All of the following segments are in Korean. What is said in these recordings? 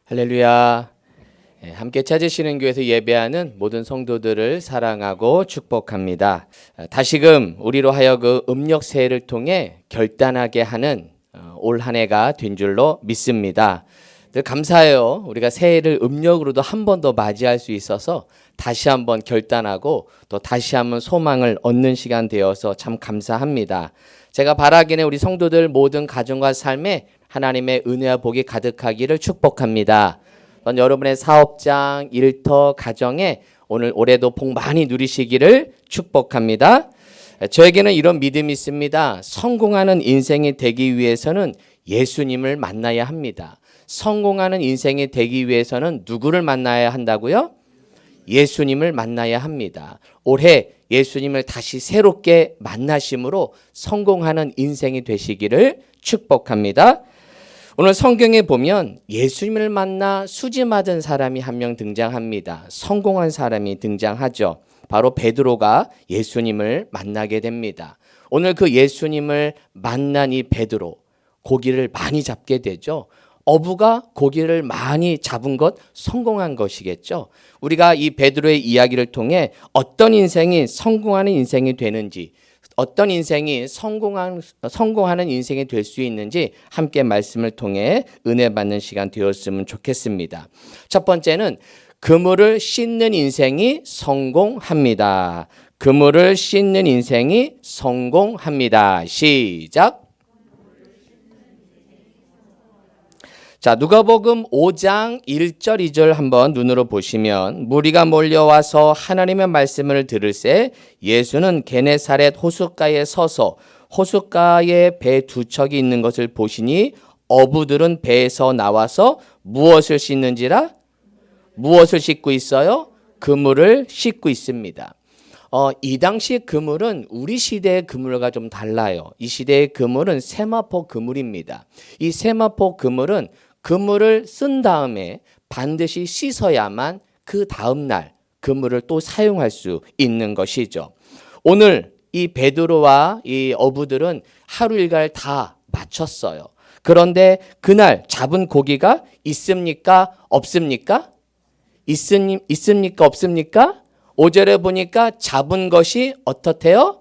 할렐루야. 함께 찾으시는 교회에서 예배하는 모든 성도들을 사랑하고 축복합니다. 다시금 우리로 하여금 음력 새해를 통해 결단하게 하는 올 한 해가 된 줄로 믿습니다. 감사해요. 우리가 새해를 음력으로도 한 번 더 맞이할 수 있어서 다시 한번 결단하고 또 다시 한번 소망을 얻는 시간 되어서 참 감사합니다. 제가 바라기는 우리 성도들 모든 가정과 삶에 하나님의 은혜와 복이 가득하기를 축복합니다. 여러분의 사업장, 일터, 가정에 오늘 올해도 복 많이 누리시기를 축복합니다. 저에게는 이런 믿음이 있습니다. 성공하는 인생이 되기 위해서는 예수님을 만나야 합니다. 성공하는 인생이 되기 위해서는 누구를 만나야 한다고요? 예수님을 만나야 합니다. 올해 예수님을 다시 새롭게 만나심으로 성공하는 인생이 되시기를 축복합니다. 오늘 성경에 보면 예수님을 만나 수지 맞은 사람이 한 명 등장합니다. 성공한 사람이 등장하죠. 바로 베드로가 예수님을 만나게 됩니다. 오늘 그 예수님을 만난 이 베드로, 고기를 많이 잡게 되죠. 어부가 고기를 많이 잡은 것 성공한 것이겠죠. 우리가 이 베드로의 이야기를 통해 어떤 인생이 성공하는 인생이 되는지, 어떤 인생이 성공하는 인생이 될 수 있는지 함께 말씀을 통해 은혜 받는 시간 되었으면 좋겠습니다. 첫 번째는 그물을 씻는 인생이 성공합니다. 그물을 씻는 인생이 성공합니다. 시작. 자, 누가복음 5장 1절 2절 한번 눈으로 보시면 무리가 몰려와서 하나님의 말씀을 들을새 예수는 게네사렛 호숫가에 서서 호숫가에 배 두 척이 있는 것을 보시니 어부들은 배에서 나와서 무엇을 씻는지라? 무엇을 씻고 있어요? 그물을 씻고 있습니다. 이 당시 그물은 우리 시대의 그물과 좀 달라요. 이 시대의 그물은 세마포 그물입니다. 이 세마포 그물은 그물을 쓴 다음에 반드시 씻어야만 그 다음날 그물을 또 사용할 수 있는 것이죠. 오늘 이 베드로와 이 어부들은 하루 일과를 다 마쳤어요. 그런데 그날 잡은 고기가 있습니까? 없습니까? 있습니까? 없습니까? 5절에 보니까 잡은 것이 어떻대요?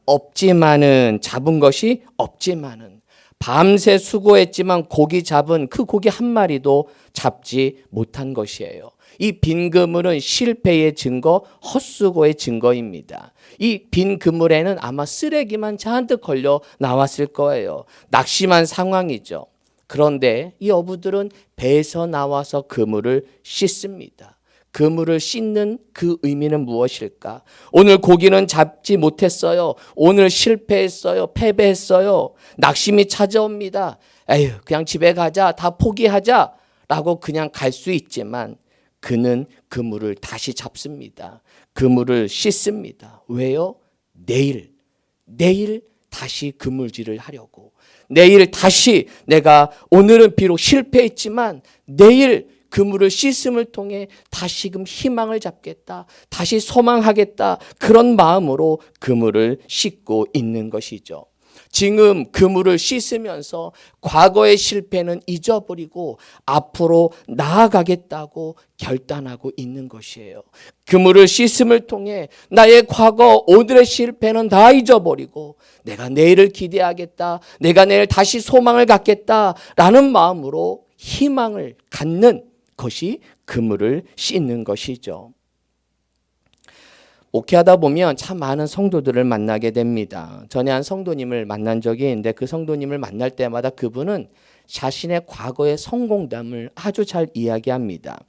없지만은, 잡은 것이 없지만은. 밤새 수고했지만 고기 잡은 그 고기 한 마리도 잡지 못한 것이에요. 이 빈 그물은 실패의 증거, 헛수고의 증거입니다. 이 빈 그물에는 아마 쓰레기만 잔뜩 걸려 나왔을 거예요. 낙심한 상황이죠. 그런데 이 어부들은 배에서 나와서 그물을 씻습니다. 그물을 씻는 그 의미는 무엇일까? 오늘 고기는 잡지 못했어요. 오늘 실패했어요. 패배했어요. 낙심이 찾아옵니다. 에휴, 그냥 집에 가자. 다 포기하자. 라고 그냥 갈 수 있지만 그는 그물을 다시 잡습니다. 그물을 씻습니다. 왜요? 내일 다시 그물질을 하려고. 내일 다시 내가 오늘은 비록 실패했지만 내일 그물을 씻음을 통해 다시금 희망을 잡겠다. 다시 소망하겠다. 그런 마음으로 그물을 씻고 있는 것이죠. 지금 그물을 씻으면서 과거의 실패는 잊어버리고 앞으로 나아가겠다고 결단하고 있는 것이에요. 그물을 씻음을 통해 나의 과거, 오늘의 실패는 다 잊어버리고 내가 내일을 기대하겠다. 내가 내일 다시 소망을 갖겠다라는 마음으로 희망을 갖는 것이 그물을 씻는 것이죠. 목회하다 보면 참 많은 성도들을 만나게 됩니다. 전에 한 성도님을 만난 적이 있는데 그 성도님을 만날 때마다 그분은 자신의 과거의 성공담을 아주 잘 이야기합니다.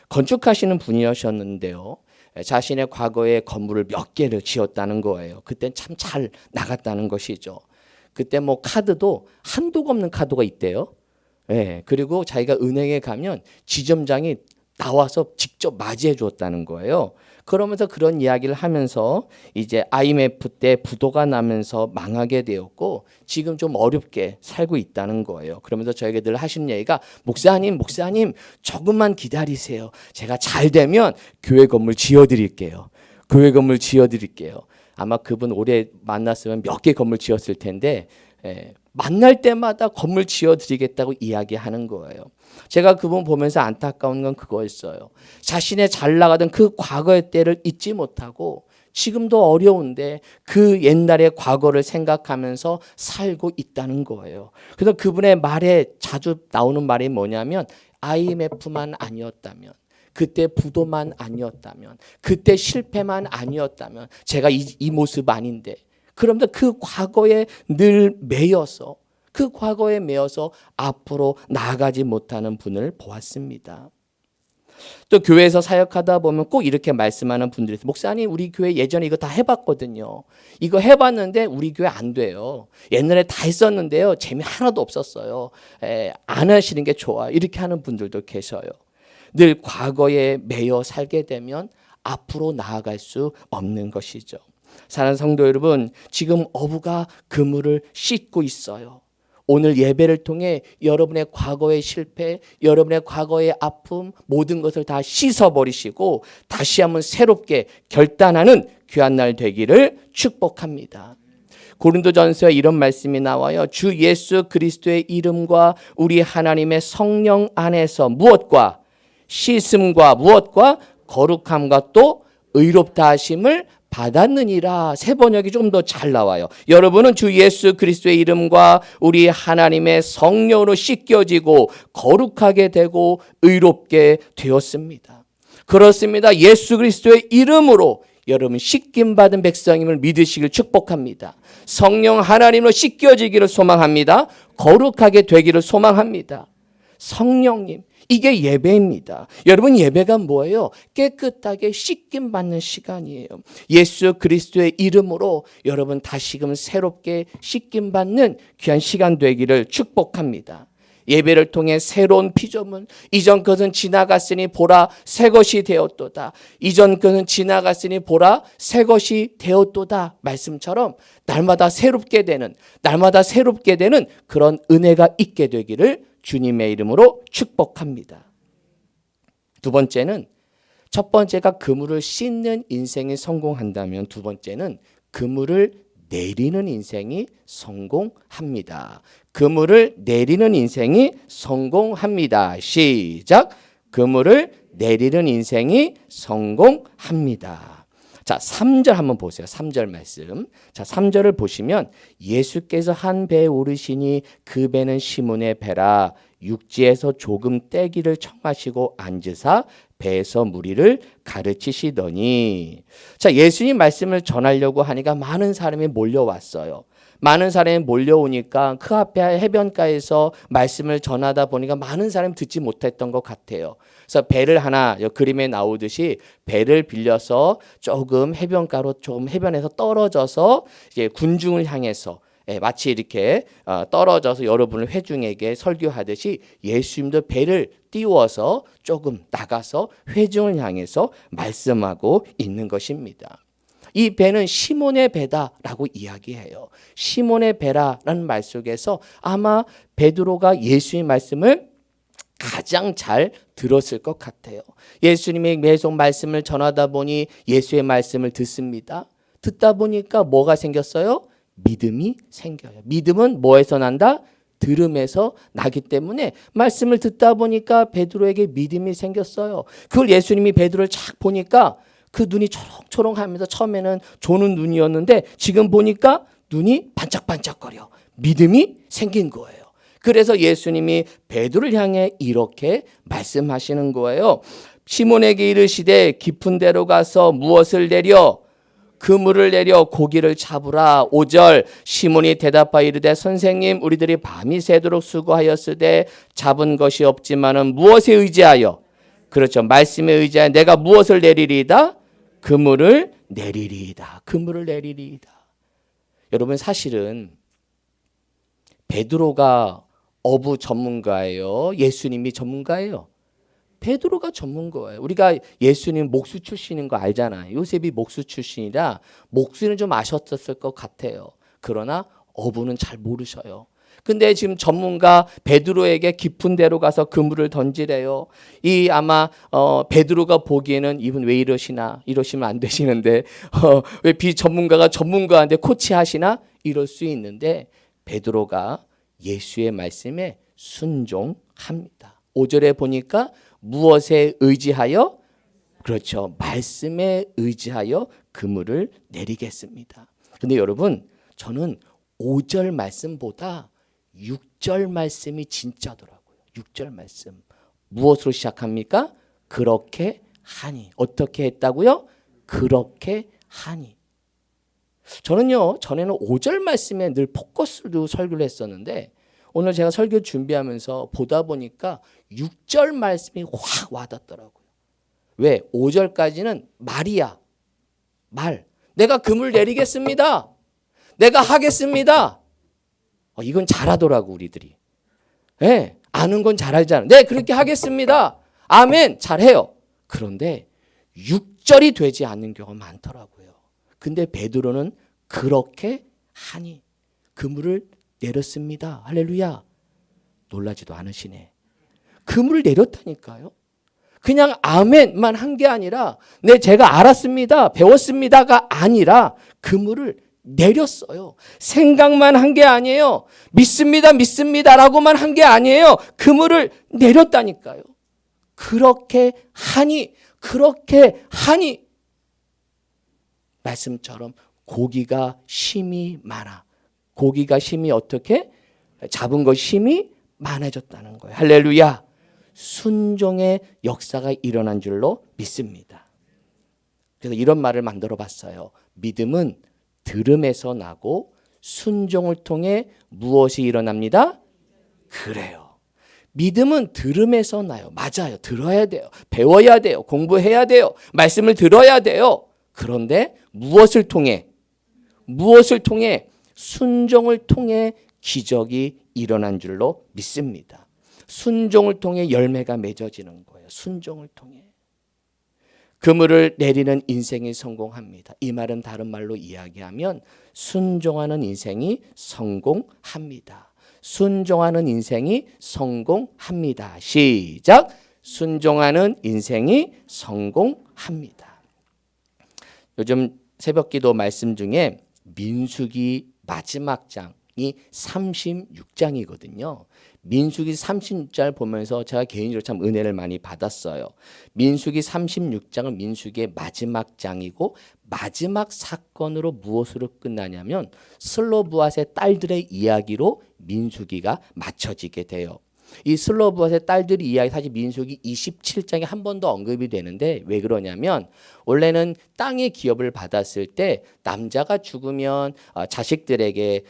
건축하시는 분이셨는데요. 자신의 과거에 건물을 몇 개를 지었다는 거예요. 그땐 참 잘 나갔다는 것이죠. 그때 뭐 카드도 한도가 없는 카드가 있대요. 예, 그리고 자기가 은행에 가면 지점장이 나와서 직접 맞이해 주었다는 거예요. 그러면서 그런 이야기를 하면서 이제 IMF 때 부도가 나면서 망하게 되었고 지금 좀 어렵게 살고 있다는 거예요. 그러면서 저에게 늘 하시는 얘기가 목사님 조금만 기다리세요. 제가 잘 되면 교회 건물 지어드릴게요. 교회 건물 지어드릴게요. 아마 그분 올해 만났으면 몇 개 건물 지었을 텐데 만날 때마다 건물 지어드리겠다고 이야기하는 거예요. 제가 그분 보면서 안타까운 건 그거였어요. 자신의 잘 나가던 그 과거의 때를 잊지 못하고 지금도 어려운데 그 옛날의 과거를 생각하면서 살고 있다는 거예요. 그래서 그분의 말에 자주 나오는 말이 뭐냐면 IMF만 아니었다면, 그때 부도만 아니었다면, 그때 실패만 아니었다면 제가 이 모습 아닌데, 그러면서 그 과거에 늘 매여서, 그 과거에 매여서 앞으로 나아가지 못하는 분을 보았습니다. 또 교회에서 사역하다 보면 꼭 이렇게 말씀하는 분들이 있어요. 목사님, 우리 교회 예전에 이거 다 해봤거든요. 이거 해봤는데 우리 교회 안 돼요. 옛날에 다 했었는데요. 재미 하나도 없었어요. 안 하시는 게 좋아요. 이렇게 하는 분들도 계셔요. 늘 과거에 매여 살게 되면 앞으로 나아갈 수 없는 것이죠. 사랑하는 성도 여러분, 지금 어부가 그물을 씻고 있어요. 오늘 예배를 통해 여러분의 과거의 실패, 여러분의 과거의 아픔, 모든 것을 다 씻어버리시고 다시 한번 새롭게 결단하는 귀한 날 되기를 축복합니다. 고린도전서에 이런 말씀이 나와요. 주 예수 그리스도의 이름과 우리 하나님의 성령 안에서 무엇과 씻음과 무엇과 거룩함과 또 의롭다 하심을 받았느니라. 새 번역이 좀 더 잘 나와요. 여러분은 주 예수 그리스도의 이름과 우리 하나님의 성령으로 씻겨지고 거룩하게 되고 의롭게 되었습니다. 그렇습니다. 예수 그리스도의 이름으로 여러분 씻김 받은 백성임을 믿으시길 축복합니다. 성령 하나님으로 씻겨지기를 소망합니다. 거룩하게 되기를 소망합니다. 성령님, 이게 예배입니다. 여러분, 예배가 뭐예요? 깨끗하게 씻김 받는 시간이에요. 예수 그리스도의 이름으로 여러분 다시금 새롭게 씻김 받는 귀한 시간 되기를 축복합니다. 예배를 통해 새로운 피조물, 이전 것은 지나갔으니 보라 새 것이 되었도다. 이전 것은 지나갔으니 보라 새 것이 되었도다. 말씀처럼 날마다 새롭게 되는 그런 은혜가 있게 되기를 주님의 이름으로 축복합니다. 두 번째는, 첫 번째가 그물을 씻는 인생이 성공한다면 두 번째는 그물을 내리는 인생이 성공합니다. 그물을 내리는 인생이 성공합니다. 시작. 그물을 내리는 인생이 성공합니다. 자, 3절 한번 보세요. 3절 말씀. 자, 3절을 보시면 예수께서 한 배에 오르시니 그 배는 시몬의 배라. 육지에서 조금 떼기를 청하시고 앉으사 배에서 무리를 가르치시더니. 자, 예수님 말씀을 전하려고 하니까 많은 사람이 몰려왔어요. 많은 사람이 몰려오니까 그 앞에 해변가에서 말씀을 전하다 보니까 많은 사람이 듣지 못했던 것 같아요. 그래서 배를 하나, 그림에 나오듯이 배를 빌려서 조금 해변에서 떨어져서 이제 군중을 향해서 마치 이렇게 떨어져서 여러분을 회중에게 설교하듯이 예수님도 배를 띄워서 조금 나가서 회중을 향해서 말씀하고 있는 것입니다. 이 배는 시몬의 배다라고 이야기해요. 시몬의 배라는 말 속에서 아마 베드로가 예수의 말씀을 가장 잘 들었을 것 같아요. 예수님이 계속 말씀을 전하다 보니 예수의 말씀을 듣습니다. 듣다 보니까 뭐가 생겼어요? 믿음이 생겨요. 믿음은 뭐에서 난다? 들음에서 나기 때문에 말씀을 듣다 보니까 베드로에게 믿음이 생겼어요. 그걸 예수님이 베드로를 착 보니까 그 눈이 초롱초롱하면서 처음에는 조는 눈이었는데 지금 보니까 눈이 반짝반짝거려. 믿음이 생긴 거예요. 그래서 예수님이 베드로를 향해 이렇게 말씀하시는 거예요. 시몬에게 이르시되 깊은 데로 가서 무엇을 내려? 그물을 내려 고기를 잡으라. 5절 시몬이 대답하여 이르되 선생님 우리들이 밤이 새도록 수고하였으되 잡은 것이 없지만은 무엇에 의지하여? 그렇죠. 말씀에 의지하여 내가 무엇을 내리리이다? 그물을 내리리이다. 그물을 내리리이다. 여러분 사실은 베드로가 어부 전문가예요? 예수님이 전문가예요? 베드로가 전문가예요. 우리가 예수님 목수 출신인 거 알잖아요. 요셉이 목수 출신이라 목수는 좀 아셨었을 것 같아요. 그러나 어부는 잘 모르셔요. 근데 지금 전문가 베드로에게 깊은 데로 가서 그물을 던지래요. 이 아마 베드로가 보기에는 이분 왜 이러시나? 이러시면 안 되시는데 왜 비전문가가 전문가한테 코치하시나? 이럴 수 있는데 베드로가 예수의 말씀에 순종합니다. 5절에 보니까 무엇에 의지하여? 그렇죠. 말씀에 의지하여 그물을 내리겠습니다. 근데 여러분, 저는 5절 말씀보다 6절 말씀이 진짜더라고요. 6절 말씀. 무엇으로 시작합니까? 그렇게 하니. 어떻게 했다고요? 그렇게 하니. 저는요, 전에는 5절 말씀에 늘 포커스를 두고 설교를 했었는데 오늘 제가 설교 준비하면서 보다 보니까 6절 말씀이 확 와닿더라고요. 왜? 5절까지는 말이야. 말. 내가 그물 내리겠습니다. 내가 하겠습니다. 이건 잘하더라고 우리들이. 네, 아는 건 잘 알잖아. 네, 그렇게 하겠습니다. 아멘. 잘해요. 그런데 6절이 되지 않는 경우가 많더라고요. 근데 베드로는 그렇게 하니 그물을 내렸습니다. 할렐루야. 놀라지도 않으시네. 그물을 내렸다니까요. 그냥 아멘만 한 게 아니라 네, 제가 알았습니다. 배웠습니다가 아니라 그물을 내렸어요. 생각만 한 게 아니에요. 믿습니다, 믿습니다라고만 한 게 아니에요. 그물을 내렸다니까요. 그렇게 하니 말씀처럼 고기가 심이 많아. 고기가 심이 어떻게? 잡은 것 심이 많아졌다는 거예요. 할렐루야. 순종의 역사가 일어난 줄로 믿습니다. 그래서 이런 말을 만들어 봤어요. 믿음은 들음에서 나고 순종을 통해 무엇이 일어납니다? 그래요. 믿음은 들음에서 나요. 맞아요. 들어야 돼요. 배워야 돼요. 공부해야 돼요. 말씀을 들어야 돼요. 그런데 무엇을 통해? 순종을 통해 기적이 일어난 줄로 믿습니다. 순종을 통해 열매가 맺어지는 거예요. 순종을 통해. 그물을 내리는 인생이 성공합니다. 이 말은 다른 말로 이야기하면 순종하는 인생이 성공합니다. 순종하는 인생이 성공합니다. 시작. 순종하는 인생이 성공합니다. 요즘 새벽기도 말씀 중에 민수기 마지막 장이 36장이거든요. 민수기 36장을 보면서 제가 개인적으로 참 은혜를 많이 받았어요. 민수기 36장은 민수기의 마지막 장이고 마지막 사건으로 무엇으로 끝나냐면 슬로브앗의 딸들의 이야기로 민수기가 맞춰지게 돼요. 이 슬로브앗의 딸들의 이야기 사실 민수기 27장에 한 번 더 언급이 되는데 왜 그러냐면 원래는 땅의 기업을 받았을 때 남자가 죽으면 자식들에게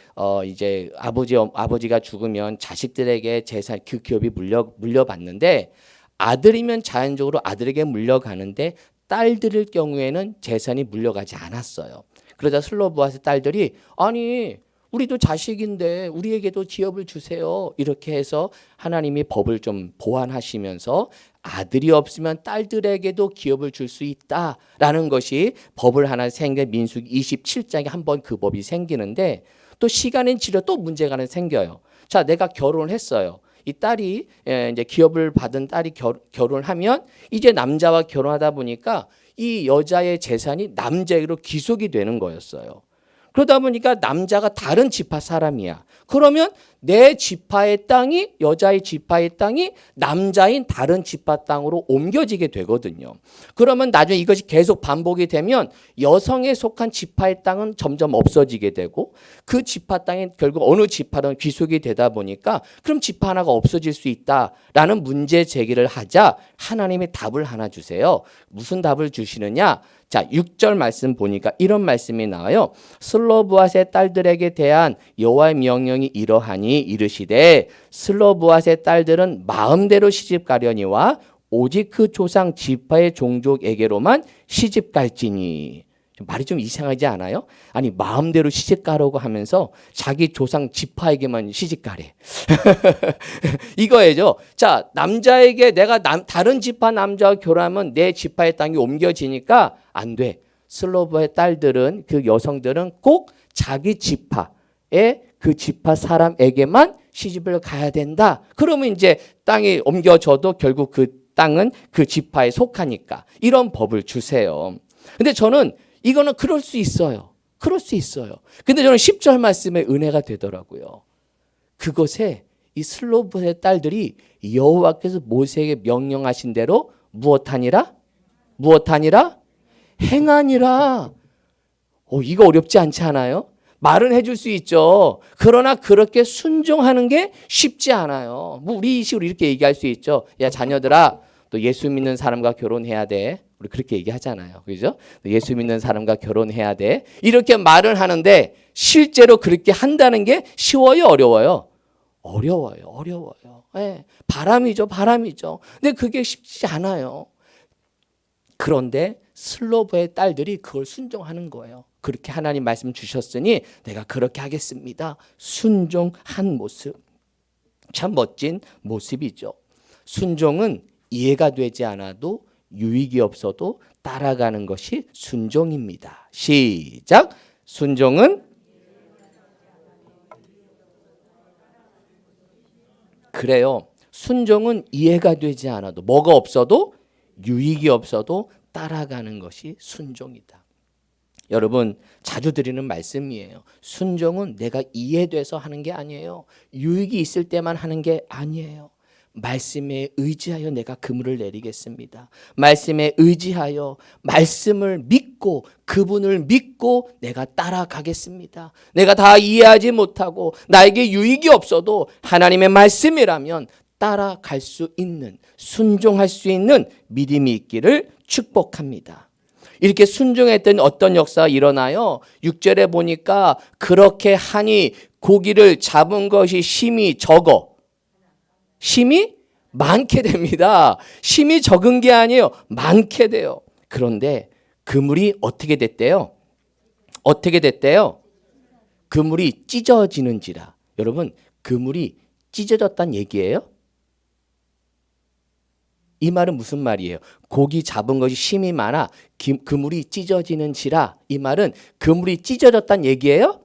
이제 아버지가 죽으면 자식들에게 재산 그 기업이 물려받는데 아들이면 자연적으로 아들에게 물려가는데 딸들일 경우에는 재산이 물려가지 않았어요. 그러자 슬로브앗의 딸들이 아니 우리도 자식인데 우리에게도 기업을 주세요. 이렇게 해서 하나님이 법을 좀 보완하시면서 아들이 없으면 딸들에게도 기업을 줄 수 있다라는 것이 법을 하나 민수기 27장에 한번 그 법이 생기는데 또 시간은 지려 또 문제가 하나 생겨요. 자, 내가 결혼을 했어요. 이 딸이 이제 기업을 받은 딸이 결혼을 하면 이제 남자와 결혼하다 보니까 이 여자의 재산이 남자에게로 귀속이 되는 거였어요. 그러다 보니까 남자가 다른 지파 사람이야. 그러면 내 지파의 땅이 여자의 지파의 땅이 남자인 다른 지파 땅으로 옮겨지게 되거든요. 그러면 나중에 이것이 계속 반복이 되면 여성에 속한 지파의 땅은 점점 없어지게 되고 그 지파 땅이 결국 어느 지파든 귀속이 되다 보니까 그럼 지파 하나가 없어질 수 있다라는 문제 제기를 하자 하나님이 답을 하나 주세요. 무슨 답을 주시느냐? 자, 6절 말씀 보니까 이런 말씀이 나와요. 슬로브앗의 딸들에게 대한 여호와의 명령이 이러하니 이르시되 슬로브앗의 딸들은 마음대로 시집가려니와 오직 그 조상 지파의 종족에게로만 시집갈지니. 말이 좀 이상하지 않아요? 아니 마음대로 시집가려고 하면서 자기 조상 지파에게만 시집가래. 이거예요. 자, 남자에게 내가 다른 지파 남자와 결혼하면 내 지파의 땅이 옮겨지니까 안 돼. 슬로브의 딸들은 그 여성들은 꼭 자기 지파의 그 지파 사람에게만 시집을 가야 된다. 그러면 이제 땅이 옮겨져도 결국 그 땅은 그 지파에 속하니까 이런 법을 주세요. 근데 저는 이거는 그럴 수 있어요. 그럴 수 있어요. 근데 저는 10절 말씀에 은혜가 되더라고요. 그것에 이 슬로브의 딸들이 여호와께서 모세에게 명령하신 대로 무엇하니라? 무엇하니라? 행하니라. 이거 어렵지 않지 않아요? 말은 해줄 수 있죠. 그러나 그렇게 순종하는 게 쉽지 않아요. 뭐 우리 식으로 이렇게 얘기할 수 있죠. 야, 자녀들아, 또 예수 믿는 사람과 결혼해야 돼. 우리 그렇게 얘기하잖아요. 그죠? 예수 믿는 사람과 결혼해야 돼. 이렇게 말을 하는데 실제로 그렇게 한다는 게 쉬워요, 어려워요? 어려워요. 네, 바람이죠. 근데 그게 쉽지 않아요. 그런데 슬로브의 딸들이 그걸 순종하는 거예요. 그렇게 하나님 말씀 주셨으니 내가 그렇게 하겠습니다. 순종한 모습. 참 멋진 모습이죠. 순종은 이해가 되지 않아도 유익이 없어도 따라가는 것이 순종입니다. 시작. 순종은 그래요. 순종은 이해가 되지 않아도 뭐가 없어도 유익이 없어도 따라가는 것이 순종이다. 여러분 자주 드리는 말씀이에요. 순종은 내가 이해돼서 하는 게 아니에요. 유익이 있을 때만 하는 게 아니에요. 말씀에 의지하여 내가 그물을 내리겠습니다. 말씀에 의지하여 말씀을 믿고 그분을 믿고 내가 따라가겠습니다. 내가 다 이해하지 못하고 나에게 유익이 없어도 하나님의 말씀이라면 따라갈 수 있는, 순종할 수 있는 믿음이 있기를 축복합니다. 이렇게 순종했더니 어떤 역사가 일어나요? 6절에 보니까 그렇게 하니 고기를 잡은 것이 심히 적어 심히 많게 됩니다. 심히 적은 게 아니에요. 많게 돼요. 그런데 그물이 어떻게 됐대요? 그물이 찢어지는지라. 여러분 그물이 찢어졌다는 얘기예요? 이 말은 무슨 말이에요? 고기 잡은 것이 심히 많아 그물이 찢어지는지라. 이 말은 그물이 찢어졌다는 얘기예요?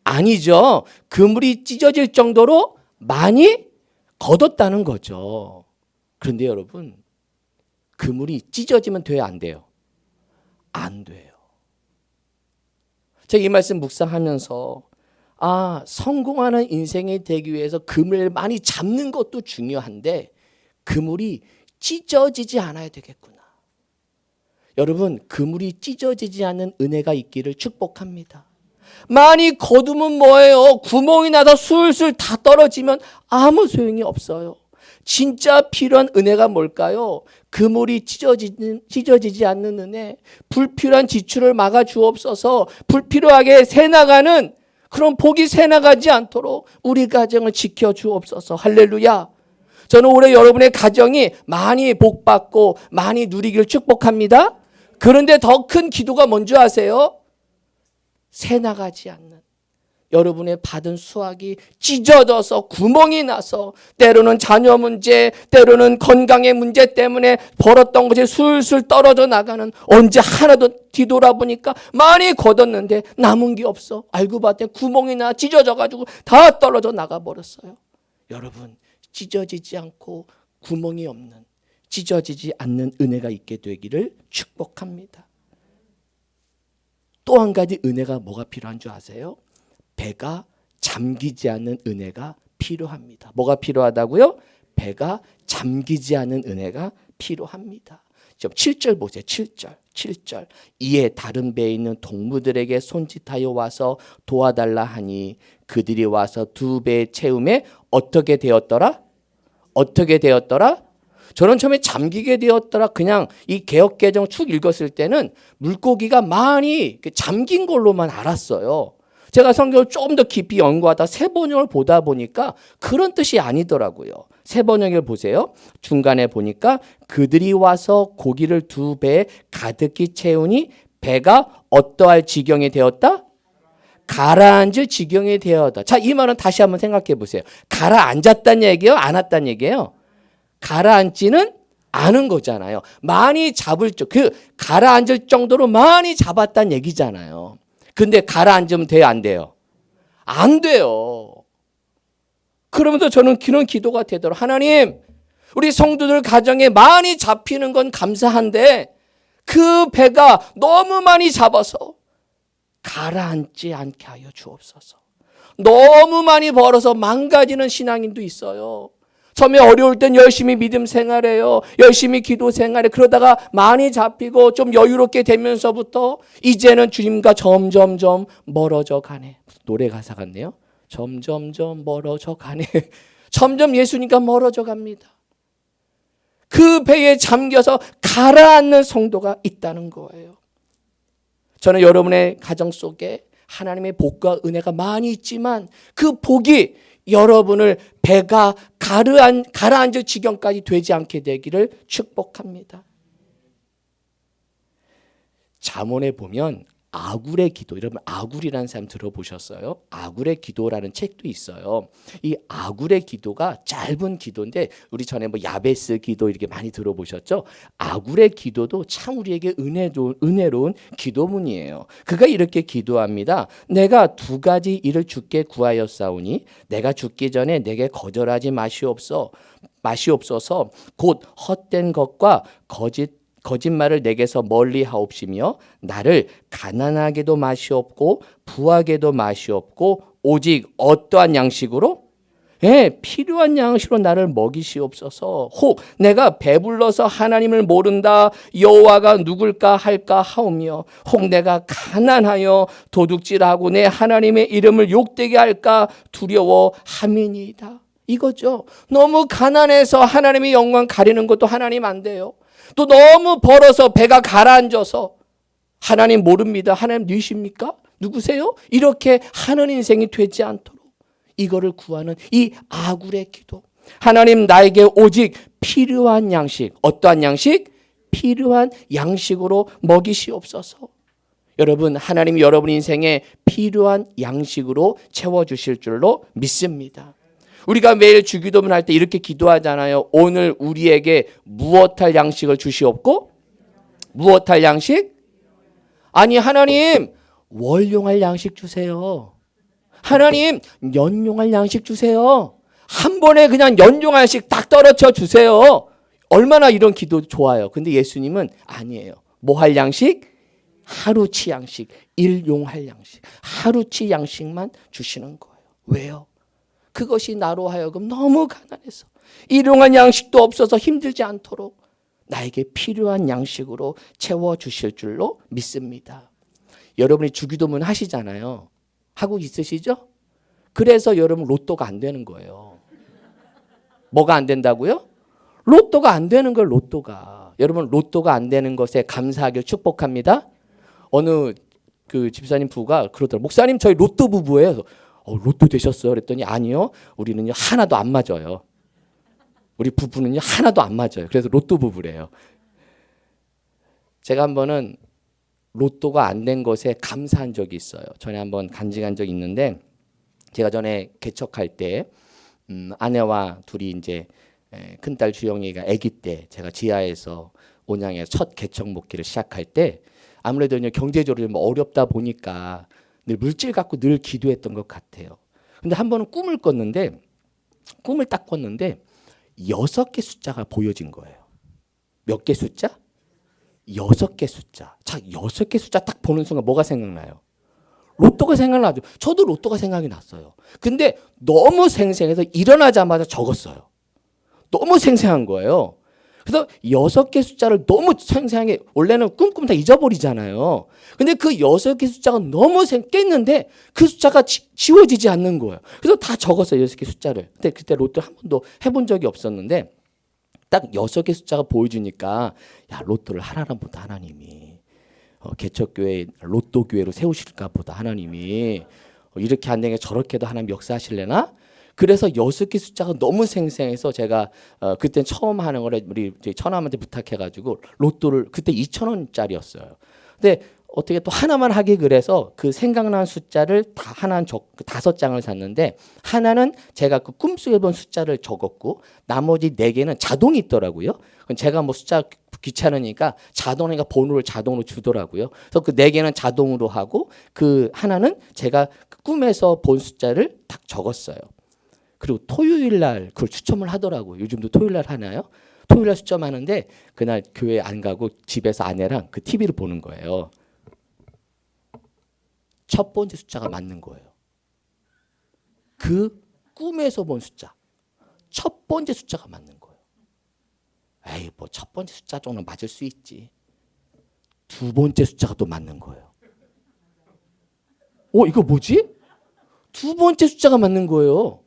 아니죠. 그물이 찢어질 정도로 많이 걷었다는 거죠. 그런데 여러분 그물이 찢어지면 돼요? 안 돼요? 안 돼요. 제가 이 말씀 묵상하면서 성공하는 인생이 되기 위해서 그물을 많이 잡는 것도 중요한데 그물이 찢어지지 않아야 되겠구나. 여러분 그물이 찢어지지 않는 은혜가 있기를 축복합니다. 많이 거두면 뭐예요? 구멍이 나서 술술 다 떨어지면 아무 소용이 없어요. 진짜 필요한 은혜가 뭘까요? 그물이 찢어지지 않는 은혜, 불필요한 지출을 막아 주옵소서. 불필요하게 새나가는 그런 복이 새나가지 않도록 우리 가정을 지켜 주옵소서. 할렐루야. 저는 올해 여러분의 가정이 많이 복받고 많이 누리길 축복합니다. 그런데 더 큰 기도가 뭔지 아세요? 새나가지 않는 여러분의 받은 수확이 찢어져서 구멍이 나서 때로는 자녀 문제, 때로는 건강의 문제 때문에 벌었던 것이 술술 떨어져 나가는, 언제 하나도 뒤돌아보니까 많이 거뒀는데 남은 게 없어. 알고 봤더니 구멍이 나 찢어져가지고 다 떨어져 나가버렸어요. 여러분 찢어지지 않고 구멍이 없는, 찢어지지 않는 은혜가 있게 되기를 축복합니다. 또 한 가지 은혜가 뭐가 필요한 줄 아세요? 배가 잠기지 않는 은혜가 필요합니다. 뭐가 필요하다고요? 배가 잠기지 않는 은혜가 필요합니다. 7절 보세요. 7절. 이에 다른 배에 있는 동무들에게 손짓하여 와서 도와달라 하니 그들이 와서 두 배의 채움에 어떻게 되었더라? 저는 처음에 잠기게 되었더라. 그냥 이 개역개정 축 읽었을 때는 물고기가 많이 잠긴 걸로만 알았어요. 제가 성경을 조금 더 깊이 연구하다 세 번역을 보다 보니까 그런 뜻이 아니더라고요. 세 번역을 보세요. 중간에 보니까 그들이 와서 고기를 두 배에 가득히 채우니 배가 어떠할 지경이 되었다? 가라앉을 지경이 되었다. 자, 이 말은 다시 한번 생각해 보세요. 가라앉았다는 얘기예요? 안 왔다는 얘기예요? 가라앉지는 않은 거잖아요. 많이 가라앉을 정도로 많이 잡았다는 얘기잖아요. 근데 가라앉으면 돼요, 안 돼요? 안 돼요. 그러면서 저는 그런 기도가 되도록, 하나님, 우리 성도들 가정에 많이 잡히는 건 감사한데 그 배가 너무 많이 잡아서 가라앉지 않게 하여 주옵소서. 너무 많이 벌어서 망가지는 신앙인도 있어요. 처음에 어려울 땐 열심히 믿음 생활해요. 열심히 기도 생활해. 그러다가 많이 잡히고 좀 여유롭게 되면서부터 이제는 주님과 점점점 멀어져 가네. 노래 가사 같네요. 점점점 멀어져 가네. 점점 예수님과 멀어져 갑니다. 그 배에 잠겨서 가라앉는 성도가 있다는 거예요. 저는 여러분의 가정 속에 하나님의 복과 은혜가 많이 있지만 그 복이 여러분을 배가 가라앉을 지경까지 되지 않게 되기를 축복합니다. 잠언에 보면 아굴의 기도, 여러분 아굴이라는 사람 들어보셨어요? 아굴의 기도라는 책도 있어요. 이 아굴의 기도가 짧은 기도인데 우리 전에 뭐 야베스 기도 이렇게 많이 들어보셨죠? 아굴의 기도도 참 우리에게 은혜로운 기도문이에요. 그가 이렇게 기도합니다. 내가 두 가지 일을 주께 구하였사오니 내가 죽기 전에 내게 거절하지 마시옵소서. 곧 헛된 것과 거짓말을 내게서 멀리 하옵시며 나를 가난하게도 마시옵고 부하게도 마시옵고 오직 어떠한 양식으로? 필요한 양식으로 나를 먹이시옵소서. 혹 내가 배불러서 하나님을 모른다 여호와가 누굴까 할까 하오며 혹 내가 가난하여 도둑질하고 내 하나님의 이름을 욕되게 할까 두려워함이니이다. 이거죠. 너무 가난해서 하나님의 영광 가리는 것도 하나님 안 돼요. 또 너무 벌어서 배가 가라앉아서 하나님 모릅니다. 하나님 누구십니까? 누구세요? 이렇게 하는 인생이 되지 않도록 이거를 구하는 이 아굴의 기도. 하나님 나에게 오직 필요한 양식, 어떠한 양식? 필요한 양식으로 먹이시옵소서. 여러분, 하나님이 여러분 인생에 필요한 양식으로 채워주실 줄로 믿습니다. 우리가 매일 주기도문 할 때 이렇게 기도하잖아요. 오늘 우리에게 무엇할 양식을 주시옵고 무엇할 양식? 아니 하나님 월용할 양식 주세요. 하나님 연용할 양식 주세요. 한 번에 그냥 연용할 양식 딱 떨어져 주세요. 얼마나 이런 기도 좋아요. 근데 예수님은 아니에요. 뭐 할 양식? 하루치 양식, 일용할 양식. 하루치 양식만 주시는 거예요. 왜요? 그것이 나로 하여금 너무 가난해서 일용할 양식도 없어서 힘들지 않도록 나에게 필요한 양식으로 채워주실 줄로 믿습니다. 여러분이 주기도문 하시잖아요. 하고 있으시죠? 그래서 여러분 로또가 안 되는 거예요. 뭐가 안 된다고요? 로또가 안 되는 걸 로또가. 여러분 로또가 안 되는 것에 감사하길 축복합니다. 어느 그 집사님 부부가 그러더라고요. 목사님 저희 로또 부부예요. 로또 되셨어요? 그랬더니 아니요. 우리는요 하나도 안 맞아요. 우리 부부는요 하나도 안 맞아요. 그래서 로또 부부래요. 제가 한 번은 로또가 안 된 것에 감사한 적이 있어요. 전에 한번 간직한 적이 있는데 제가 전에 개척할 때 아내와 둘이 이제 큰딸 주영이가 아기 때 제가 지하에서 온양에서 첫 개척 목회를 시작할 때 아무래도 경제적으로 좀 어렵다 보니까 늘 물질 갖고 늘 기도했던 것 같아요. 근데 한 번은 꿈을 꿨는데 꿈을 딱 꿨는데 6개 숫자가 보여진 거예요. 몇 개 숫자? 6개 숫자. 자, 6개 숫자 딱 보는 순간 뭐가 생각나요? 로또가 생각나죠. 저도 로또가 생각이 났어요. 근데 너무 생생해서 일어나자마자 적었어요. 너무 생생한 거예요. 그래서 6개 숫자를 너무 생생하게 원래는 꿈꾸면 다 잊어버리잖아요. 근데 그 6개 숫자가 너무 깼는데 그 숫자가 지워지지 않는 거예요. 그래서 다 적었어요. 6개 숫자를. 근데 그때 로또 한 번도 해본 적이 없었는데 딱 6개 숫자가 보여주니까 야 로또를 하나랑 보다 하나님이 개척교회 로또교회로 세우실까 보다 하나님이 이렇게 안 되게 저렇게도 하나님 역사하실래나? 그래서 6개 숫자가 너무 생생해서 제가 그때 처음 하는 거를 우리 처남한테 부탁해가지고 로또를 그때 2,000원짜리였어요. 근데 어떻게 또 하나만 하기 그래서 그 생각난 숫자를 다 하나는 5장을 샀는데 하나는 제가 그 꿈속에 본 숫자를 적었고 나머지 4개는 자동이 있더라고요. 제가 뭐 숫자 귀찮으니까 자동이가 번호를 자동으로 주더라고요. 그래서 그 4개는 자동으로 하고 그 하나는 제가 그 꿈에서 본 숫자를 딱 적었어요. 그리고 토요일 날 그걸 추첨을 하더라고요. 요즘도 토요일 날 하나요? 토요일 날 추첨하는데 그날 교회 안 가고 집에서 아내랑 그 TV를 보는 거예요. 첫 번째 숫자가 맞는 거예요. 그 꿈에서 본 숫자. 첫 번째 숫자가 맞는 거예요. 에이, 뭐 첫 번째 숫자 정도는 맞을 수 있지. 두 번째 숫자가 또 맞는 거예요. 이거 뭐지? 두 번째 숫자가 맞는 거예요.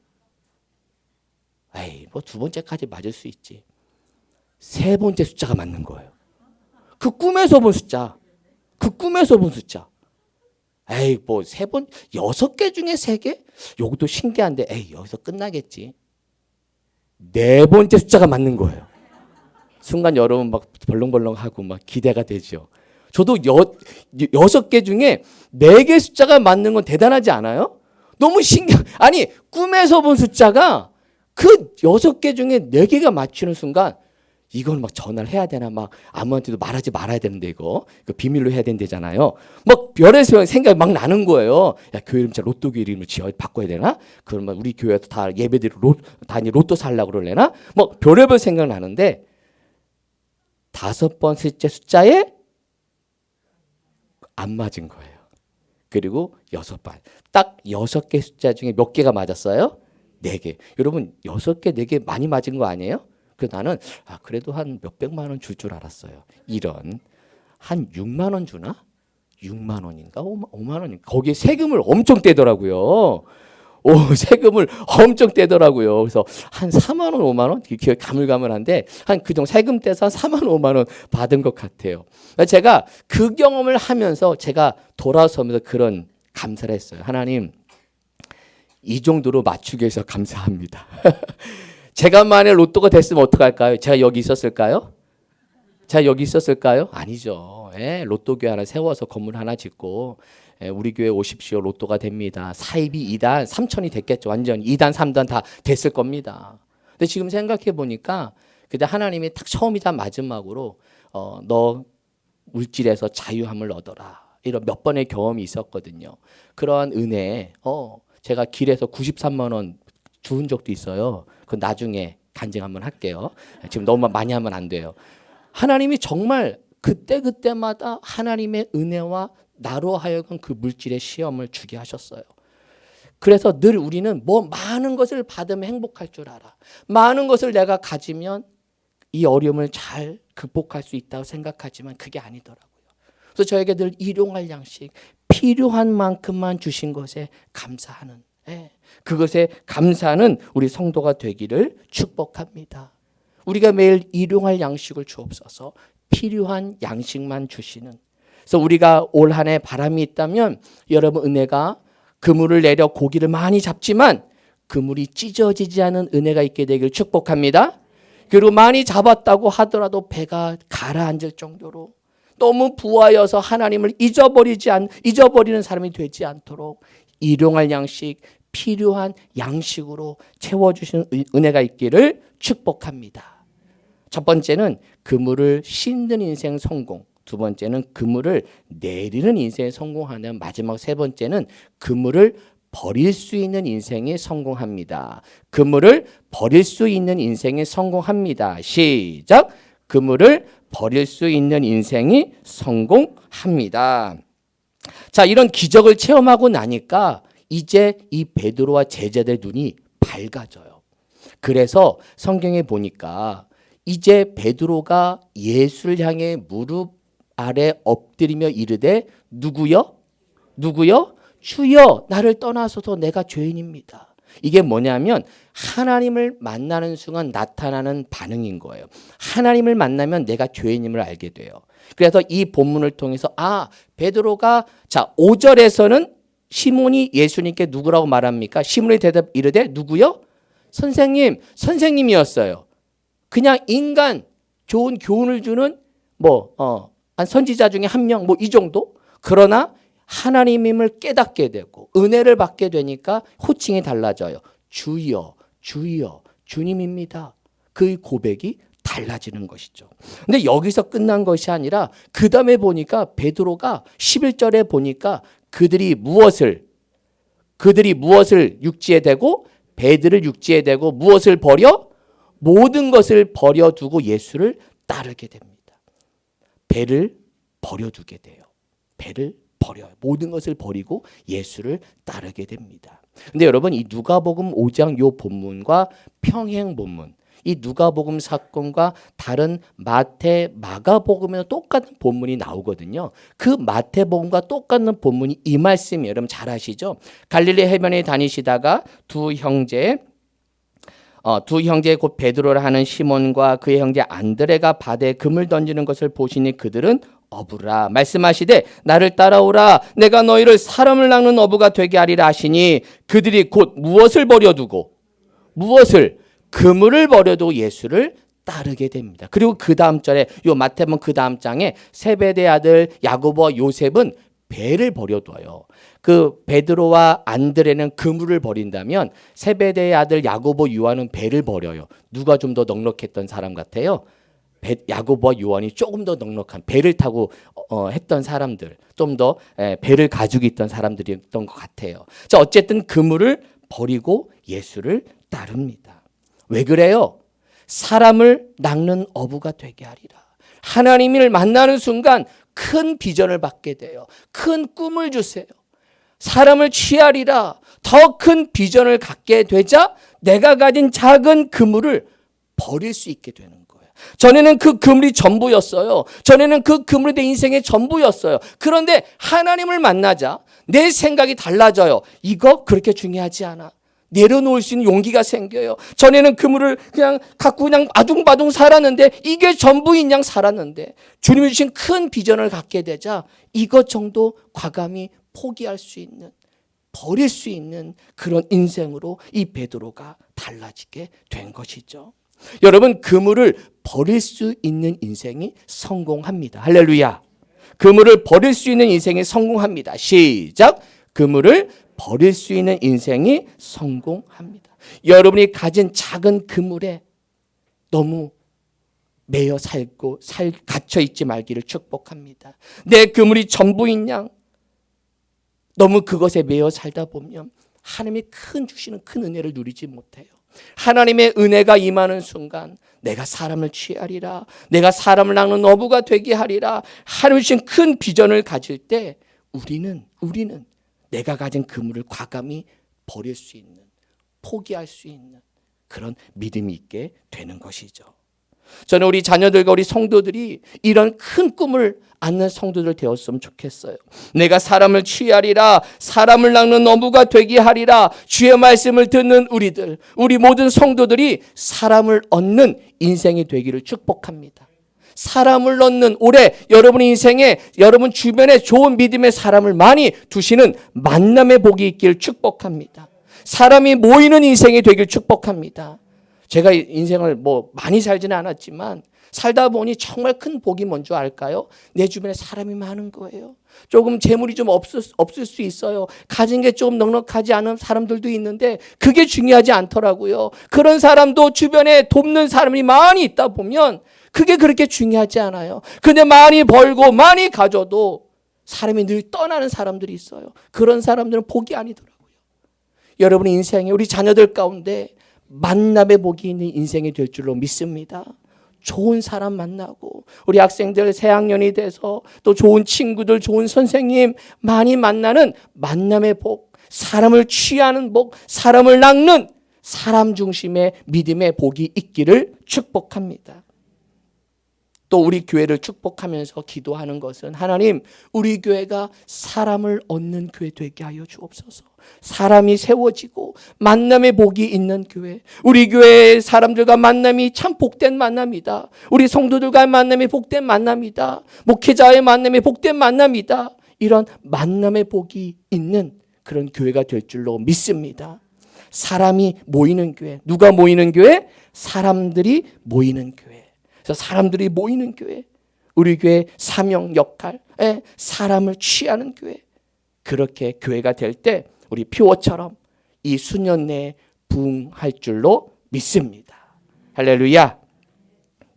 에이, 뭐 두 번째까지 맞을 수 있지. 세 번째 숫자가 맞는 거예요. 그 꿈에서 본 숫자. 그 꿈에서 본 숫자. 에이, 뭐 여섯 개 중에 세 개? 요것도 신기한데, 에이, 여기서 끝나겠지. 네 번째 숫자가 맞는 거예요. 순간 여러분 막 벌렁벌렁하고 막 기대가 되죠. 저도 여섯 개 중에 네 개 숫자가 맞는 건 대단하지 않아요? 너무 아니, 꿈에서 본 숫자가 그 여섯 개 중에 네 개가 맞추는 순간 이건 막 전화를 해야 되나, 막 아무한테도 말하지 말아야 되는데 이거 비밀로 해야 된대잖아요. 막 별의별 생각이 막 나는 거예요. 야, 교회 이름 로또 교회 이름을 지어 바꿔야 되나? 그러면 우리 교회에서 다 예배드리고 다 로또 살라고 그러려나? 뭐 별의별 생각 나는데 다섯 번째 숫자에 안 맞은 거예요. 그리고 여섯 번. 딱 여섯 개 숫자 중에 몇 개가 맞았어요? 네 개. 여러분, 여섯 개, 네 개 많이 맞은 거 아니에요? 그래서 나는 그래도 한 몇백만 원 줄 줄 알았어요. 이런 한 6만 원 주나? 6만 원인가? 5만 원인가? 거기에 세금을 엄청 떼더라고요. 세금을 엄청 떼더라고요. 그래서 한 4만 원, 5만 원? 기억이 가물가물한데 한 그 정도 세금 떼서 한 4만 원, 5만 원 받은 것 같아요. 제가 그 경험을 하면서 제가 돌아서면서 그런 감사를 했어요. 하나님, 이 정도로 맞추게 해서 감사합니다. 제가 만약 로또가 됐으면 어떡할까요? 제가 여기 있었을까요? 제가 여기 있었을까요? 아니죠. 로또교회 하나 세워서 건물 하나 짓고 우리 교회 오십시오. 로또가 됩니다. 사입이 2단, 3천이 됐겠죠. 완전 2단, 3단 다 됐을 겁니다. 근데 지금 생각해 보니까 그때 하나님이 딱 처음이자 마지막으로 너 물질에서 자유함을 얻어라. 이런 몇 번의 경험이 있었거든요. 그러한 은혜에 제가 길에서 93만 원 주운 적도 있어요. 그 나중에 간증 한번 할게요. 지금 너무 많이 하면 안 돼요. 하나님이 정말 그때마다 하나님의 은혜와 나로 하여금 그 물질의 시험을 주게 하셨어요. 그래서 늘 우리는 뭐 많은 것을 받으면 행복할 줄 알아. 많은 것을 내가 가지면 이 어려움을 잘 극복할 수 있다고 생각하지만 그게 아니더라고요. 그래서 저에게 늘 일용할 양식, 필요한 만큼만 주신 것에 감사하는, 그것에 감사하는 우리 성도가 되기를 축복합니다. 우리가 매일 일용할 양식을 주옵소서. 필요한 양식만 주시는. 그래서 우리가 올 한 해 바람이 있다면 여러분, 은혜가 그물을 내려 고기를 많이 잡지만 그물이 찢어지지 않은 은혜가 있게 되길 축복합니다. 그리고 많이 잡았다고 하더라도 배가 가라앉을 정도로 너무 부하여서 하나님을 잊어버리는 사람이 되지 않도록 일용할 양식, 필요한 양식으로 채워주시는 은혜가 있기를 축복합니다. 첫 번째는 그물을 씻는 인생 성공. 두 번째는 그물을 내리는 인생에 성공하는. 마지막 세 번째는 그물을 버릴 수 있는 인생에 성공합니다. 그물을 버릴 수 있는 인생에 성공합니다. 시작. 그물을 버릴 수 있는 인생이 성공합니다. 자, 이런 기적을 체험하고 나니까 이제 이 베드로와 제자들의 눈이 밝아져요. 그래서 성경에 보니까 이제 베드로가 예수를 향해 무릎 아래 엎드리며 이르되 누구요? 주여, 나를 떠나소서 내가 죄인입니다. 이게 뭐냐면 하나님을 만나는 순간 나타나는 반응인 거예요. 하나님을 만나면 내가 죄인임을 알게 돼요. 그래서 이 본문을 통해서 베드로가 5절에서는 시몬이 예수님께 누구라고 말합니까? 시몬이 대답 이르되 누구요? 선생님이었어요. 그냥 인간, 좋은 교훈을 주는 한 선지자 중에 한 명, 이 정도? 그러나 하나님임을 깨닫게 되고 은혜를 받게 되니까 호칭이 달라져요. 주여, 주님입니다. 그 고백이 달라지는 것이죠. 근데 여기서 끝난 것이 아니라 그 다음에 보니까 베드로가 11절에 보니까 그들이 무엇을 육지에 대고 배들을 육지에 대고 무엇을 버려? 모든 것을 버려두고 예수를 따르게 됩니다. 배를 버려두게 돼요. 배를 버려요. 모든 것을 버리고 예수를 따르게 됩니다. 근데 여러분, 이 누가복음 5장 요 본문과 평행 본문, 이 누가복음 사건과 다른 마태, 마가복음에는 똑같은 본문이 나오거든요. 그 마태복음과 똑같은 본문이 이 말씀이에요. 여러분 잘 아시죠? 갈릴리 해변에 다니시다가 두 형제 곧 베드로를 하는 시몬과 그의 형제 안드레가 바다에 금을 던지는 것을 보시니 그들은 어부라 말씀하시되 나를 따라오라 내가 너희를 사람을 낚는 어부가 되게 하리라 하시니 그들이 곧 무엇을 버려두고 그물을 버려두고 예수를 따르게 됩니다. 그리고 그 다음 절에 요 마태복음 그 다음 장에 세베대 아들 야고보와 요셉은 배를 버려둬요. 그 베드로와 안드레는 그물을 버린다면 세베대의 아들 야고보 요한은 배를 버려요. 누가 좀 더 넉넉했던 사람 같아요? 야고보와 요한이 조금 더 넉넉한 배를 타고 했던 사람들, 좀 더 배를 가지고 있던 사람들이었던 것 같아요. 자, 어쨌든 그물을 버리고 예수를 따릅니다. 왜 그래요? 사람을 낚는 어부가 되게 하리라. 하나님을 만나는 순간 큰 비전을 받게 돼요. 큰 꿈을 주세요. 사람을 취하리라. 더 큰 비전을 갖게 되자 내가 가진 작은 그물을 버릴 수 있게 되는 거예요. 전에는 그 그물이 전부였어요. 전에는 그 그물이 내 인생의 전부였어요. 그런데 하나님을 만나자 내 생각이 달라져요. 이거 그렇게 중요하지 않아. 내려놓을 수 있는 용기가 생겨요. 전에는 그물을 그냥 갖고 그냥 아둥바둥 살았는데 이게 전부인 양 살았는데 주님이 주신 큰 비전을 갖게 되자 이것 정도 과감히 포기할 수 있는, 버릴 수 있는 그런 인생으로 이 베드로가 달라지게 된 것이죠. 여러분, 그물을 버릴 수 있는 인생이 성공합니다. 할렐루야. 그물을 버릴 수 있는 인생이 성공합니다. 시작. 그물을 버릴 수 있는 인생이 성공합니다. 여러분이 가진 작은 그물에 너무 매여 살고 갇혀 있지 말기를 축복합니다. 내 그물이 전부인 양 너무 그것에 매여 살다 보면 하나님이 주시는 큰 은혜를 누리지 못해요. 하나님의 은혜가 임하는 순간 내가 사람을 취하리라. 내가 사람을 낚는 어부가 되게 하리라. 하나님 주신 큰 비전을 가질 때 우리는 내가 가진 그물을 과감히 버릴 수 있는, 포기할 수 있는 그런 믿음이 있게 되는 것이죠. 저는 우리 자녀들과 우리 성도들이 이런 큰 꿈을 안는 성도들 되었으면 좋겠어요. 내가 사람을 취하리라. 사람을 낚는 어부가 되게 하리라. 주의 말씀을 듣는 우리 모든 성도들이 사람을 얻는 인생이 되기를 축복합니다. 사람을 얻는 올해 여러분 인생에 여러분 주변에 좋은 믿음의 사람을 많이 두시는 만남의 복이 있길 축복합니다. 사람이 모이는 인생이 되길 축복합니다. 제가 인생을 많이 살지는 않았지만 살다 보니 정말 큰 복이 뭔지 알까요? 내 주변에 사람이 많은 거예요. 조금 재물이 좀 없을 수 있어요. 가진 게 조금 넉넉하지 않은 사람들도 있는데 그게 중요하지 않더라고요. 그런 사람도 주변에 돕는 사람이 많이 있다 보면 그게 그렇게 중요하지 않아요. 근데 많이 벌고 많이 가져도 사람이 늘 떠나는 사람들이 있어요. 그런 사람들은 복이 아니더라고요. 여러분의 인생에 우리 자녀들 가운데 만남의 복이 있는 인생이 될 줄로 믿습니다. 좋은 사람 만나고 우리 학생들 새학년이 돼서 또 좋은 친구들, 좋은 선생님 많이 만나는 만남의 복, 사람을 취하는 복, 사람을 낚는 사람 중심의 믿음의 복이 있기를 축복합니다. 또 우리 교회를 축복하면서 기도하는 것은 하나님, 우리 교회가 사람을 얻는 교회 되게 하여 주옵소서. 사람이 세워지고 만남의 복이 있는 교회, 우리 교회의 사람들과 만남이 참 복된 만남이다. 우리 성도들과의 만남이 복된 만남이다. 목회자의 만남이 복된 만남이다. 이런 만남의 복이 있는 그런 교회가 될 줄로 믿습니다. 사람이 모이는 교회, 누가 모이는 교회? 사람들이 모이는 교회. 그래서 사람들이 모이는 교회, 우리 교회 사명 역할에 사람을 취하는 교회, 그렇게 교회가 될 때 우리 표어처럼 이 수년 내에 부흥할 줄로 믿습니다. 할렐루야.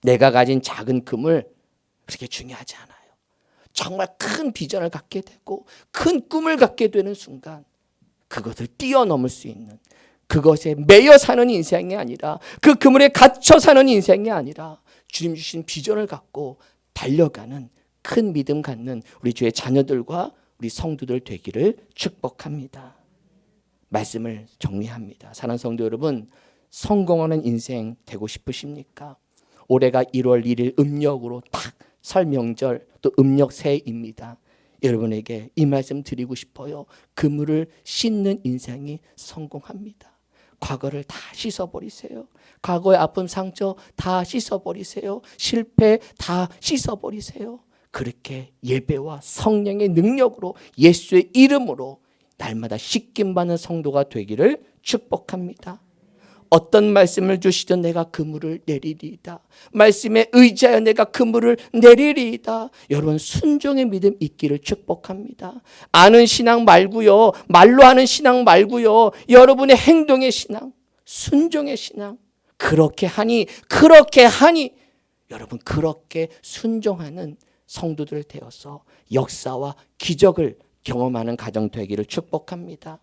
내가 가진 작은 그물 그렇게 중요하지 않아요. 정말 큰 비전을 갖게 되고 큰 꿈을 갖게 되는 순간 그것을 뛰어넘을 수 있는, 그것에 매여 사는 인생이 아니라, 그 그물에 갇혀 사는 인생이 아니라 주님 주신 비전을 갖고 달려가는 큰 믿음 갖는 우리 주의 자녀들과 우리 성도들 되기를 축복합니다. 말씀을 정리합니다. 사랑하는 성도 여러분, 성공하는 인생 되고 싶으십니까? 올해가 1월 1일 음력으로 딱 설 명절 또 음력 새해입니다. 여러분에게 이 말씀 드리고 싶어요. 그물을 씻는 인생이 성공합니다. 과거를 다 씻어버리세요. 과거의 아픔 상처 다 씻어버리세요. 실패 다 씻어버리세요. 그렇게 예배와 성령의 능력으로 예수의 이름으로 날마다 씻김받는 성도가 되기를 축복합니다. 어떤 말씀을 주시든 내가 그물을 내리리이다. 말씀에 의지하여 내가 그물을 내리리이다. 여러분 순종의 믿음 있기를 축복합니다. 아는 신앙 말고요. 말로 하는 신앙 말고요. 여러분의 행동의 신앙, 순종의 신앙. 그렇게 하니 여러분 그렇게 순종하는 성도들 되어서 역사와 기적을 경험하는 가정 되기를 축복합니다.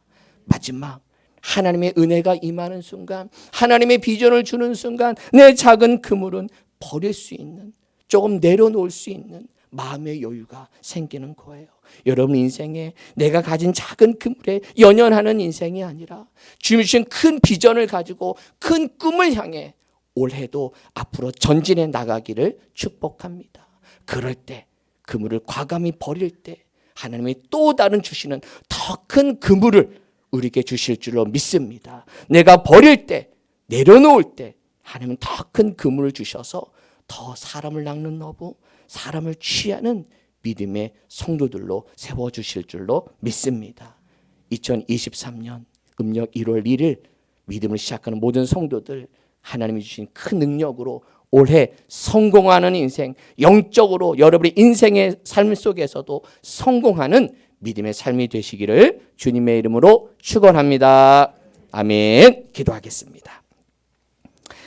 마지막 하나님의 은혜가 임하는 순간, 하나님의 비전을 주는 순간 내 작은 그물은 버릴 수 있는, 조금 내려놓을 수 있는 마음의 여유가 생기는 거예요. 여러분 인생에 내가 가진 작은 그물에 연연하는 인생이 아니라 주신 큰 비전을 가지고 큰 꿈을 향해 올해도 앞으로 전진해 나가기를 축복합니다. 그럴 때 그물을 과감히 버릴 때 하나님이 또 다른 주시는 더 큰 그물을 우리에게 주실 줄로 믿습니다. 내가 버릴 때, 내려놓을 때 하나님은 더 큰 그물을 주셔서 더 사람을 낚는 어부, 사람을 취하는 믿음의 성도들로 세워주실 줄로 믿습니다. 2023년 음력 1월 1일 믿음을 시작하는 모든 성도들 하나님이 주신 큰 능력으로 올해 성공하는 인생, 영적으로 여러분의 인생의 삶 속에서도 성공하는 믿음의 삶이 되시기를 주님의 이름으로 축원합니다. 아멘. 기도하겠습니다.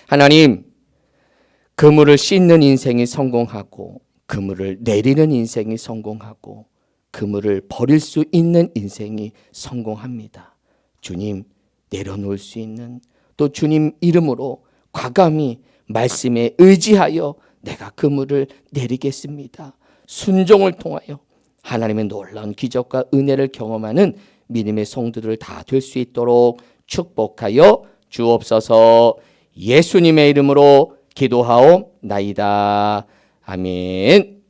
하나님, 그물을 씻는 인생이 성공하고 그물을 내리는 인생이 성공하고 그물을 버릴 수 있는 인생이 성공합니다. 주님, 내려놓을 수 있는 또 주님 이름으로 과감히 말씀에 의지하여 내가 그물을 내리겠습니다. 순종을 통하여 하나님의 놀라운 기적과 은혜를 경험하는 믿음의 성도들 다 될 수 있도록 축복하여 주옵소서. 예수님의 이름으로 기도하옵나이다. 아멘.